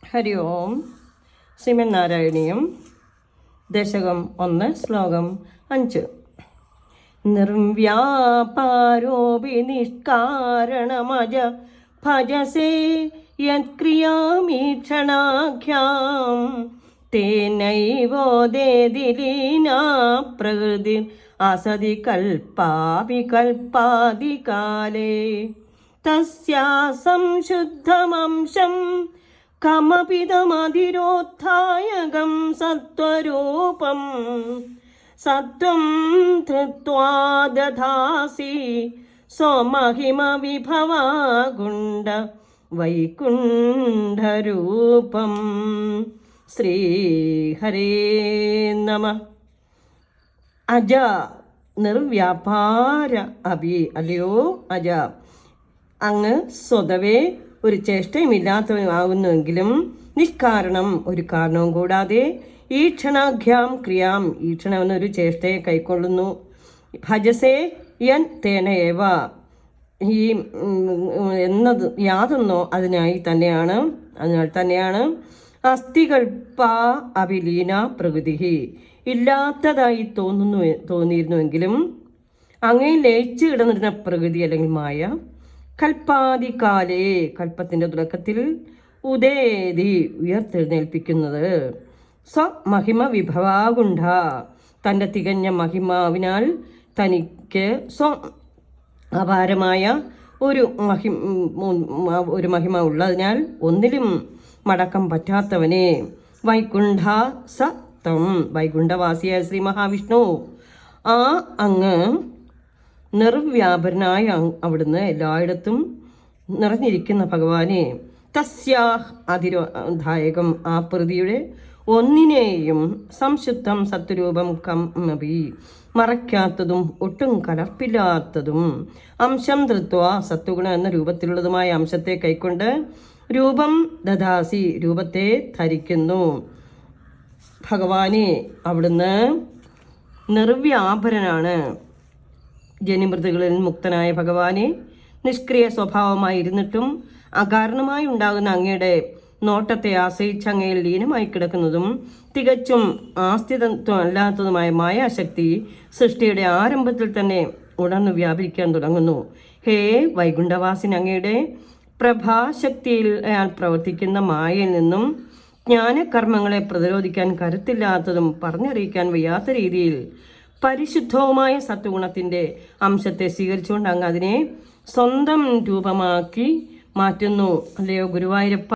ഹരി ഓം. ശ്രീമന്നാരായണീയം ദശകം 1 ശ്ലോകം 5. നിർവ്യാപാരോപി നിഷ്കാരണമജ ഭജസേ യത്ക്രിയാമീക്ഷണാഖ്യാം തേനൈവോദേതി ലീനാ പ്രകൃതി അസതി കൽപ്പാവികൽപ്പാദികാലേ തസ്യാ സംശുദ്ധമംശം കമപിതമധിരോത്ഥായകം സത്വരൂപം സത്വം ധൃത്വാ ദധാസി സ്വമഹിമ വിഭവാഗുണ്ട വൈകുണ്ഠരൂപം. ശ്രീഹരേ നമഃ. അജ നിർവ്യാപാര അഭി, അല്ലയോ അജ, അങ്ങ് സ്വതവേ ഒരു ചേഷ്ടയുമില്ലാത്തവനാകുന്നുവെങ്കിലും നിഷ്കാരണം, ഒരു കാരണവും കൂടാതെ ഈക്ഷണാഖ്യാം ക്രിയാം, ഈക്ഷണം എന്നൊരു ചേഷ്ടയെ കൈക്കൊള്ളുന്നു. ഭജസേ യൻ തേനയേവ, ഈ എന്നത് യാതൊന്നോ അതിനാൽ തന്നെയാണ് അസ്ഥികൽപ്പ അഭിലീന പ്രകൃതി, ഇല്ലാത്തതായി തോന്നിയിരുന്നുവെങ്കിലും അങ്ങേ ലയിച്ചു കിടന്നിരുന്ന പ്രകൃതി അല്ലെങ്കിൽ മായ കൽപ്പാദികാലേ, കൽപ്പത്തിന്റെ തുടക്കത്തിൽ ഉദേതി ഉയർത്തെഴുന്നേൽപ്പിക്കുന്നത്. സ്വമഹിമ വിഭവാഗുണ്ഠ, തൻ്റെ തികഞ്ഞ മഹിമാവിനാൽ തനിക്ക് അപാരമായ ഒരു മഹിമ ഉള്ളതിനാൽ ഒന്നിലും മടക്കം പറ്റാത്തവനെ വൈകുണ്ഠ സത്തം, വൈകുണ്ഠവാസിയായ ശ്രീ മഹാവിഷ്ണു, ആ അങ്ങ് നിർവ്യാപരനായ അവിടുന്ന് എല്ലായിടത്തും നിറഞ്ഞിരിക്കുന്ന ഭഗവാനെ തസ്യാഹ് അതിരോധായകം, ആ പ്രതിയുടെ ഒന്നിനെയും സംശുദ്ധം സത്വരൂപം കമപി, മറയ്ക്കാത്തതും ഒട്ടും കലർപ്പില്ലാത്തതും അംശം ധൃത്വ, സത്വഗുണ എന്ന രൂപത്തിലുള്ളതുമായ അംശത്തെ കൈക്കൊണ്ട് രൂപം ദദാസി, രൂപത്തെ ധരിക്കുന്നു. ഭഗവാനെ അവിടുന്ന് നിർവ്യാപരനാണ്. ജനിമൃതികളിൽ മുക്തനായ ഭഗവാനെ നിഷ്ക്രിയ സ്വഭാവമായിരുന്നിട്ടും അകാരണമായി ഉണ്ടാകുന്ന അങ്ങയുടെ നോട്ടത്തെ ആശ്രയിച്ച് അങ്ങയിൽ ലീനമായി കിടക്കുന്നതും തികച്ചും ആസ്ഥിതത്വം അല്ലാത്തതുമായ മായാശക്തി സൃഷ്ടിയുടെ ആരംഭത്തിൽ തന്നെ ഉണർന്നു വ്യാപരിക്കാൻ തുടങ്ങുന്നു. ഹേ വൈകുണ്ഠവാസിൻ, അങ്ങയുടെ പ്രഭാശക്തിയിൽ പ്രവർത്തിക്കുന്ന മായയിൽ നിന്നും ജ്ഞാനകർമ്മങ്ങളെ പ്രതിരോധിക്കാൻ കരുത്തില്ലാത്തതും പറഞ്ഞറിയിക്കാൻ വയ്യാത്ത രീതിയിൽ പരിശുദ്ധവുമായ സത്വഗുണത്തിന്റെ അംശത്തെ സ്വീകരിച്ചുകൊണ്ട് അങ്ങ് അതിനെ സ്വന്തം രൂപമാക്കി മാറ്റുന്നു. അല്ലയോ ഗുരുവായൂരപ്പ.